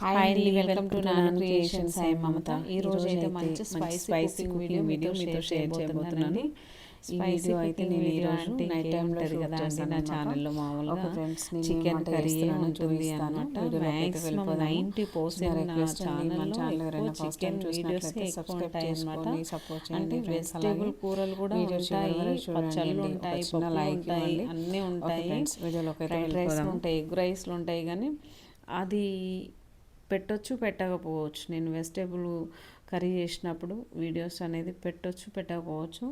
Hi అండి, welcome to నాను creations. I మమత. ఈ రోజు అయితే మంచి స్పైసీ కుకింగ్ వీడియో మీతో షేర్ చేయబోతున్నాను. ఈ వీడియో అయితే నేను ఈరోజు నైట్ టైంలో షూట్ చేశాను నా ఛానల్లో. మామూలుగా చికెన్ కర్రీ ఉంటుంది అన్నమాట. మ్యాక్సిమం 90% నా ఛానల్లో చికెన్ వీడియోస్ ఎక్కువ ఉంటాయి అన్నమాట. అంటే వెజిటేబుల్ కూరలు కూడా ఉంటాయి, పచ్చళ్ళు ఉంటాయి, పప్పులు ఉంటాయి, అన్నీ ఉంటాయి, ఫ్రైడ్ రైస్లు ఉంటాయి, ఎగ్ రైస్లు ఉంటాయి. కానీ అది పెట్టొచ్చు పెట్టకపోవచ్చు. నేను వెజిటేబుల్ కర్రీ చేసినప్పుడు వీడియోస్ అనేది పెట్టొచ్చు పెట్టకపోవచ్చు.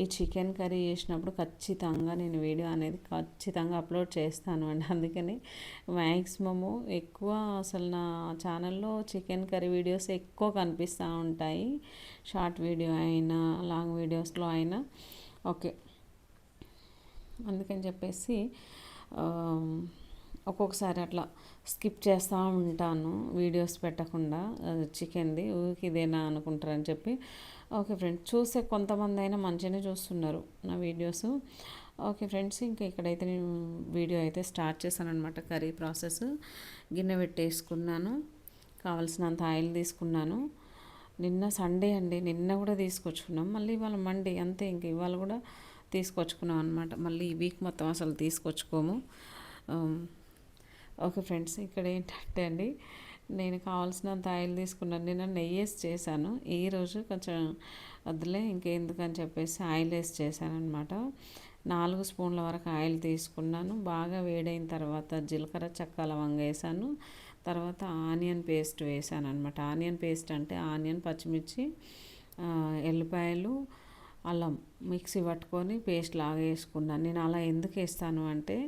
ఈ చికెన్ కర్రీ చేసినప్పుడు ఖచ్చితంగా నేను వీడియో అనేది ఖచ్చితంగా అప్లోడ్ చేస్తాను అండి. అందుకని మ్యాక్సిమము ఎక్కువ అసలు నా ఛానల్లో చికెన్ కర్రీ వీడియోస్ ఎక్కువ కనిపిస్తూ ఉంటాయి. షార్ట్ వీడియో అయినా లాంగ్ వీడియోస్లో అయినా ఓకే. అందుకని చెప్పేసి ఒక్కొక్కసారి అట్లా స్కిప్ చేస్తూ ఉంటాను వీడియోస్ పెట్టకుండా. చికెన్ది ఊరికి ఇదేనా అనుకుంటారని చెప్పి. ఓకే ఫ్రెండ్స్, చూసే కొంతమంది అయినా మంచిగానే చూస్తున్నారు నా వీడియోస్. ఓకే ఫ్రెండ్స్, ఇంకా ఇక్కడైతే నేను వీడియో అయితే స్టార్ట్ చేశాను అనమాట. కర్రీ ప్రాసెస్ గిన్నె పెట్టేసుకున్నాను, కావాల్సినంత ఆయిల్ తీసుకున్నాను. నిన్న సండే అండి, నిన్న కూడా తీసుకొచ్చుకున్నాం, మళ్ళీ ఇవాళ మండే అంతే. ఇంక ఇవాళ కూడా తీసుకొచ్చుకున్నాం అనమాట. మళ్ళీ ఈ వీక్ మొత్తం అసలు తీసుకొచ్చుకోము. ఓకే ఫ్రెండ్స్, ఇక్కడ ఏంటంటే అండి, నేను కావాల్సినంత ఆయిల్ తీసుకున్నాను. నేను నెయ్యి వేసి చేశాను. ఈరోజు కొంచెం వద్దులే ఇంకెందుకని చెప్పేసి ఆయిల్ వేసి చేశాను అనమాట. 4 స్పూన్ల వరకు ఆయిల్ తీసుకున్నాను. బాగా వేడైన తర్వాత జీలకర్ర, చెక్క, లవంగ వేసాను. తర్వాత ఆనియన్ పేస్ట్ వేసాను అనమాట. ఆనియన్ పేస్ట్ అంటే ఆనియన్, పచ్చిమిర్చి, ఎల్లిపాయలు, అల్లం మిక్సీ పట్టుకొని పేస్ట్ లాగా వేసుకున్నాను. నేను అలా ఎందుకు వేస్తాను అంటే,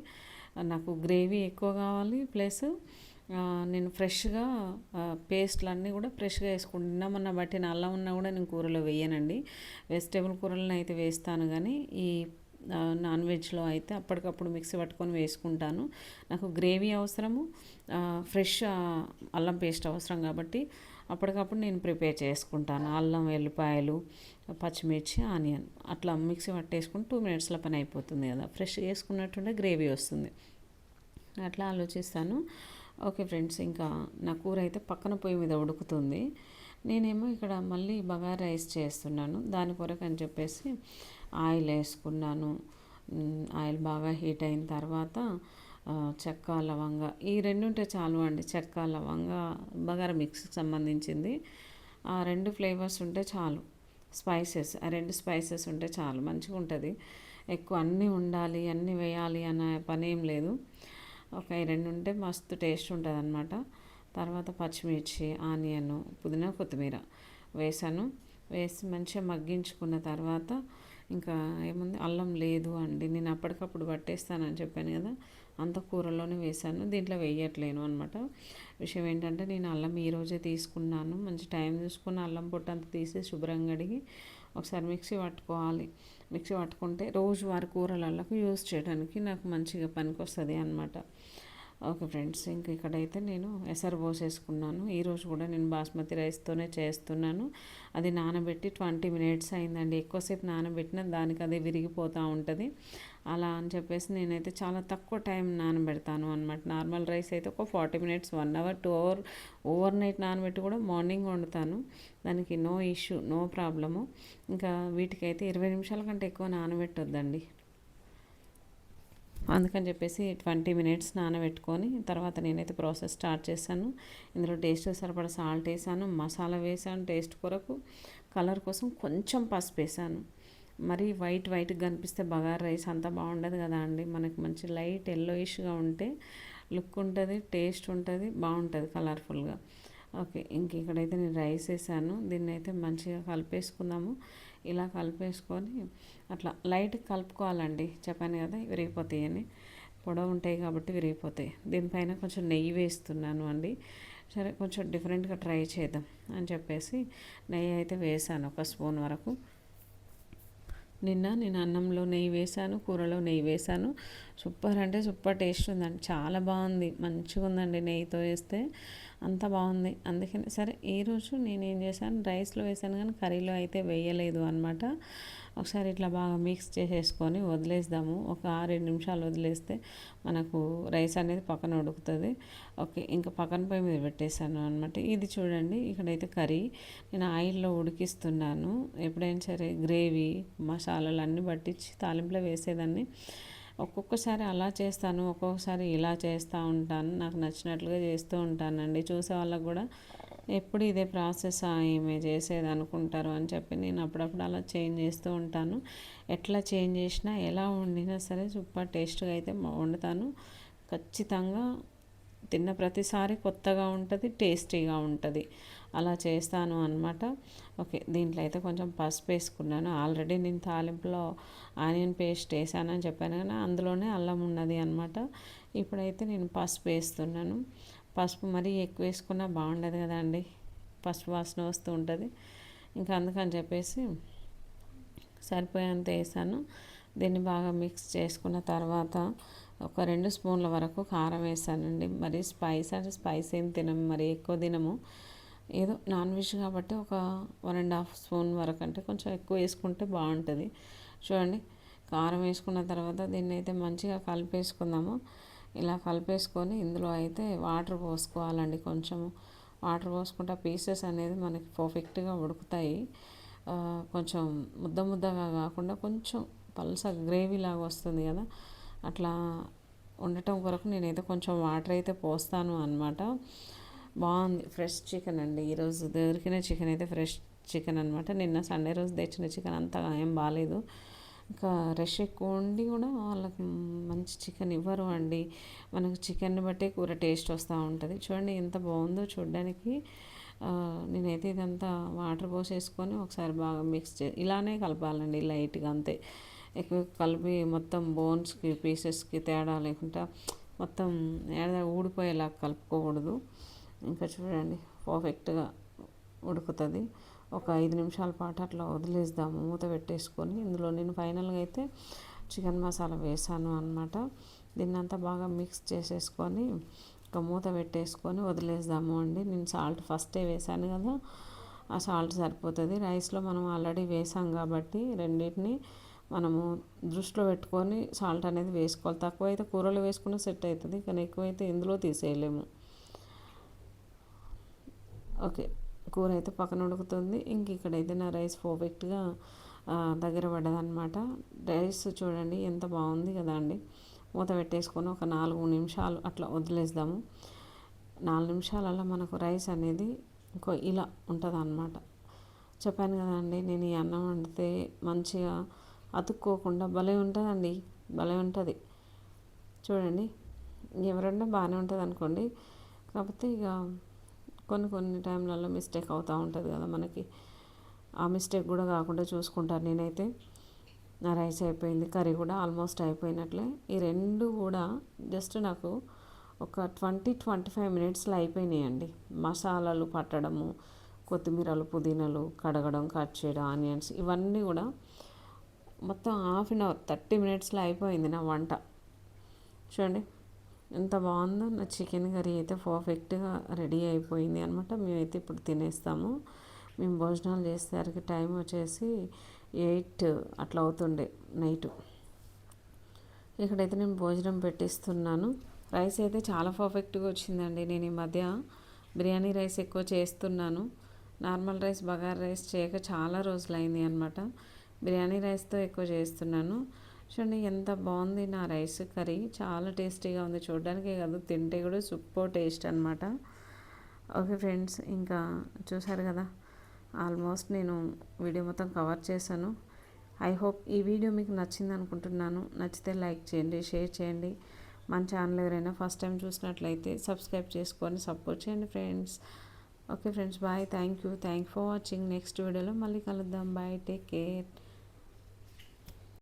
నాకు గ్రేవీ ఎక్కువ కావాలి, ప్లస్ నేను ఫ్రెష్గా పేస్ట్లన్నీ కూడా ఫ్రెష్గా వేసుకుంటున్నా. మొన్న బట్టిన అల్లం ఉన్నా కూడా నేను కూరలో వేయనండి. వెజిటేబుల్ కూరలను అయితే వేస్తాను, కానీ ఈ నాన్ వెజ్లో అయితే అప్పటికప్పుడు మిక్సీ పట్టుకొని వేసుకుంటాను. నాకు గ్రేవీ అవసరము, ఫ్రెష్ అల్లం పేస్ట్ అవసరం కాబట్టి అప్పటికప్పుడు నేను ప్రిపేర్ చేసుకుంటాను. అల్లం, ఎల్లిపాయలు, పచ్చిమిర్చి, ఆనియన్ అట్లా మిక్సీ పట్టేసుకుని 2 మినిట్స్లో పని అయిపోతుంది కదా. ఫ్రెష్ వేసుకున్నట్టుండే గ్రేవీ వస్తుంది. అట్లా ఆలోచిస్తాను. ఓకే ఫ్రెండ్స్, ఇంకా నా కూర అయితే పక్కన పొయ్యి మీద ఉడుకుతుంది. నేనేమో ఇక్కడ మళ్ళీ బగారా రైస్ చేస్తున్నాను. దాని కొరకు అని చెప్పేసి ఆయిల్ వేసుకున్నాను. ఆయిల్ బాగా హీట్ అయిన తర్వాత చెక్క, లవంగ ఈ 2 ఉంటే చాలు అండి. చెక్క, లవంగ బగారా మిక్స్కి సంబంధించింది. ఆ 2 ఫ్లేవర్స్ ఉంటే చాలు. స్పైసెస్ ఆ 2 స్పైసెస్ ఉంటే చాలు, మంచిగా ఉంటుంది. ఎక్కువ అన్నీ ఉండాలి, అన్నీ వేయాలి అనే పని ఏం లేదు. ఒక 2 ఉంటే మస్తు టేస్ట్ ఉంటుంది అనమాట. తర్వాత పచ్చిమిర్చి, ఆనియన్, పుదీనా, కొత్తిమీర వేసాను. వేసి మంచిగా మగ్గించుకున్న తర్వాత ఇంకా ఏముంది, అల్లం లేదు అండి, నేను అప్పటికప్పుడు పట్టేస్తానని చెప్పాను కదా, అంత కూరలోనే వేసాను, దీంట్లో వేయట్లేను అనమాట. విషయం ఏంటంటే, నేను అల్లం ఈరోజే తీసుకున్నాను. మంచి టైం చూసుకుని అల్లం పొట్టంతా తీసి శుభ్రంగా అడిగి ఒకసారి మిక్సీ పట్టుకోవాలి. మిక్సీ పట్టుకుంటే రోజువారి కూరలకు యూజ్ చేయడానికి నాకు మంచిగా పనికి వస్తుంది అనమాట. ఓకే ఫ్రెండ్స్, ఇంక ఇక్కడైతే నేను ఎసరు పోసేసుకున్నాను. ఈరోజు కూడా నేను బాస్మతి రైస్తోనే చేస్తున్నాను. అది నానబెట్టి 20 మినిట్స్ అయిందండి. ఎక్కువసేపు నానబెట్టినా దానికి అది విరిగిపోతూ ఉంటుంది. అలా అని చెప్పేసి నేనైతే చాలా తక్కువ టైం నానబెడతాను అనమాట. నార్మల్ రైస్ అయితే ఒక 40 minutes, 1 hour, 2 hour overnight నానబెట్టి కూడా మార్నింగ్ వండుతాను. దానికి నో ఇష్యూ, నో ప్రాబ్లము. ఇంకా వీటికైతే 20 నిమిషాల కంటే ఎక్కువ నానబెట్టొద్దండి. అందుకని చెప్పేసి 20 మినిట్స్ నానబెట్టుకొని తర్వాత నేనైతే ప్రాసెస్ స్టార్ట్ చేశాను. ఇందులో టేస్ట్ సరిపడా సాల్ట్ వేసాను, మసాలా వేసాను టేస్ట్ కొరకు, కలర్ కోసం కొంచెం పసుపు వేసాను. మరి వైట్గా కనిపిస్తే బగారా రైస్ అంత బాగుండదు కదా అండి. మనకి మంచి లైట్ ఎల్లోయిష్గా ఉంటే లుక్ ఉంటుంది, టేస్ట్ ఉంటుంది, బాగుంటుంది కలర్ఫుల్గా. ఓకే, ఇంక ఇక్కడైతే నేను రైస్ వేసాను. దీన్ని అయితే మంచిగా కలిపేసుకుందాము. ఇలా కలిపేసుకొని అట్లా లైట్ కలుపుకోవాలండి. చెప్పాను కదా విరిగిపోతాయని, పొడవు ఉంటాయి కాబట్టి విరిగిపోతాయి. దీనిపైన కొంచెం నెయ్యి వేస్తున్నాను అండి. సరే, కొంచెం డిఫరెంట్గా ట్రై చేద్దాం అని చెప్పేసి నెయ్యి అయితే వేసాను, 1 స్పూన్ వరకు. నిన్న నేను అన్నంలో నెయ్యి వేసాను, కూరలో నెయ్యి వేసాను. సూపర్ అంటే సూపర్ టేస్ట్ ఉందండి, చాలా బాగుంది, మంచిగా ఉందండి. నెయ్యితో వేస్తే అంత బాగుంది. అందుకని సరే ఈరోజు నేనేం చేశాను, రైస్లో వేసాను కానీ కర్రీలో అయితే వేయలేదు అనమాట. ఒకసారి ఇట్లా బాగా మిక్స్ చేసేసుకొని వదిలేద్దాము. ఒక 6-7 నిమిషాలు వదిలేస్తే మనకు రైస్ అనేది పక్కన ఉడుకుతుంది. ఓకే, ఇంకా పక్కన పొయ్యి మీద పెట్టేశాను అనమాట. ఇది చూడండి, ఇక్కడైతే కర్రీ నేను ఆయిల్లో ఉడికిస్తున్నాను. ఎప్పుడైనా సరే గ్రేవీ మసాలాలు అన్నీ పట్టించి తాలింపులో వేసేదాన్ని. ఒక్కొక్కసారి అలా చేస్తాను, ఒక్కొక్కసారి ఇలా చేస్తూ ఉంటాను. నాకు నచ్చినట్లుగా చేస్తూ ఉంటానండి. చూసే వాళ్ళకు కూడా ఎప్పుడు ఇదే ప్రాసెస్ ఈమె చేసేది అనుకుంటారు అని చెప్పి నేను అప్పుడప్పుడు అలా చేంజ్ చేస్తూ ఉంటాను. ఎట్లా చేంజ్ చేసినా ఎలా వండినా సరే సూపర్ టేస్ట్గా అయితే వండుతాను. ఖచ్చితంగా తిన్న ప్రతిసారి కొత్తగా ఉంటుంది, టేస్టీగా ఉంటుంది. అలా చేస్తాను అనమాట. ఓకే, దీంట్లో అయితే కొంచెం పసుపు వేసుకున్నాను. ఆల్రెడీ నేను తాలింపులో ఆనియన్ పేస్ట్ వేసానని చెప్పాను కానీ అందులోనే అల్లం ఉన్నది అనమాట. ఇప్పుడైతే నేను పసుపు వేస్తున్నాను. పసుపు మరీ ఎక్కువ వేసుకున్నా బాగుండదు కదా అండి, పసుపు వాసన వస్తూ ఉంటుంది. ఇంకా అందుకని చెప్పేసి సరిపోయేంత వేసాను. దీన్ని బాగా మిక్స్ చేసుకున్న తర్వాత ఒక 2 స్పూన్ల వరకు కారం వేసానండి. మరి స్పైస్ ఏం తినము, మరి ఎక్కువ తినము. ఏదో నాన్ వెజ్ కాబట్టి ఒక 1.5 స్పూన్ వరకు, అంటే కొంచెం ఎక్కువ వేసుకుంటే బాగుంటుంది. చూడండి, కారం వేసుకున్న తర్వాత దీన్ని అయితే మంచిగా కలిపేసుకుందాము. ఇలా కలిపేసుకొని ఇందులో అయితే వాటర్ పోసుకోవాలండి. కొంచెం వాటర్ పోసుకుంటే పీసెస్ అనేది మనకి పర్ఫెక్ట్గా ఉడుకుతాయి. కొంచెం ముద్దగా కాకుండా కొంచెం పల్స గ్రేవీ లాగా వస్తుంది కదా, అట్లా ఉండటం కొరకు నేనైతే కొంచెం వాటర్ అయితే పోస్తాను అనమాట. బాగుంది. ఫ్రెష్ చికెన్ అండి, ఈరోజు దొరికిన చికెన్ అయితే ఫ్రెష్ చికెన్ అనమాట. నిన్న సండే రోజు తెచ్చిన చికెన్ అంతగా ఏం బాగాలేదు. ఇంకా రష్ ఎక్కువ ఉండి కూడా వాళ్ళకి మంచి చికెన్ ఇవ్వరు అండి. మనకు చికెన్ని బట్టే కూర టేస్ట్ వస్తూ ఉంటుంది. చూడండి ఎంత బాగుందో చూడడానికి. నేనైతే ఇదంతా వాటర్ పోసేసుకొని ఒకసారి బాగా ఇలానే కలపాలండి లైట్గా, అంతే. ఎక్కువ కలిపి మొత్తం బోన్స్కి పీసెస్కి తేడా లేకుండా మొత్తం ఊడిపోయేలా కలుపుకోకూడదు. ఇంకా చూడండి పర్ఫెక్ట్గా ఉడుకుతుంది. ఒక 5 నిమిషాల పాటు అట్లా వదిలేద్దాము మూత పెట్టేసుకొని. ఇందులో నేను ఫైనల్గా అయితే చికెన్ మసాలా వేసాను అనమాట. దీన్నంతా బాగా మిక్స్ చేసేసుకొని ఒక మూత పెట్టేసుకొని వదిలేద్దాము అండి. నేను సాల్ట్ ఫస్టే వేసాను కదా, ఆ సాల్ట్ సరిపోతుంది. రైస్లో మనం ఆల్రెడీ వేసాం కాబట్టి రెండింటిని మనము దృష్టిలో పెట్టుకొని సాల్ట్ అనేది వేసుకోవాలి. తక్కువైతే కూరలో వేసుకున్న సెట్ అవుతుంది, కానీ ఎక్కువైతే ఇందులో తీసేయలేము. ఓకే, కూర అయితే పక్కన ఉడుకుతుంది. ఇంక ఇక్కడైతే నా రైస్ పర్ఫెక్ట్గా దగ్గర పడ్డదనమాట. రైస్ చూడండి ఎంత బాగుంది కదా అండి. మూత పెట్టేసుకొని ఒక 4 నిమిషాలు అట్లా వదిలేద్దాము. 4 నిమిషాలలో మనకు రైస్ అనేది ఇంకో ఇలా ఉంటుంది అనమాట. చెప్పాను కదండి, నేను ఈ అన్నం వండితే మంచిగా అతుక్కోకుండా భలే ఉంటుందండి, భలే ఉంటుంది. చూడండి, ఎవరన్నా బాగానే ఉంటుంది అనుకోండి, కాకపోతే ఇక కొన్ని టైంలలో మిస్టేక్ అవుతూ ఉంటుంది కదా మనకి. ఆ మిస్టేక్ కూడా కాకుండా చూసుకుంటాను నేనైతే. నా రైస్ అయిపోయింది, కర్రీ కూడా ఆల్మోస్ట్ అయిపోయినట్లే. ఈ రెండు కూడా జస్ట్ నాకు ఒక 20-25 మినిట్స్లో అయిపోయినాయండి. మసాలాలు పట్టడము, కొత్తిమీరలు పుదీనాలు కడగడం, కట్ చేయడం, ఆనియన్స్ ఇవన్నీ కూడా మొత్తం హాఫ్ అన్ అవర్ 30 మినిట్స్లో అయిపోయింది నా వంట. చూడండి ఎంత బాగుందో. నా చికెన్ కర్రీ అయితే పర్ఫెక్ట్గా రెడీ అయిపోయింది అనమాట. మేమైతే ఇప్పుడు తినేస్తాము. మేము భోజనాలు చేసేసరికి టైం వచ్చేసి 8 అట్లా అవుతుండే నైటు. ఇక్కడైతే నేను భోజనం పెట్టిస్తున్నాను. రైస్ అయితే చాలా పర్ఫెక్ట్గా వచ్చిందండి. నేను ఈ మధ్య బిర్యానీ రైస్ ఎక్కువ చేస్తున్నాను. నార్మల్ రైస్ బగారా రైస్ చేయక చాలా రోజులైంది అనమాట. బిర్యానీ రైస్తో ఎక్కువ చేస్తున్నాను. చూడండి ఎంత బాగుంది నా రైస్ కర్రీ, చాలా టేస్టీగా ఉంది. చూడడానికే కాదు, తింటే కూడా సూపర్ టేస్ట్ అనమాట. ఓకే ఫ్రెండ్స్, ఇంకా చూసారు కదా, ఆల్మోస్ట్ నేను వీడియో మొత్తం కవర్ చేశాను. ఐ హోప్ ఈ వీడియో మీకు నచ్చింది అనుకుంటున్నాను. నచ్చితే లైక్ చేయండి, షేర్ చేయండి. మన ఛానల్ ఎవరైనా ఫస్ట్ టైం చూసినట్లయితే సబ్స్క్రైబ్ చేసుకొని సపోర్ట్ చేయండి friends. Okay friends, bye. Thank you for watching. Next వీడియోలో మళ్ళీ కలుద్దాం. Bye, take care.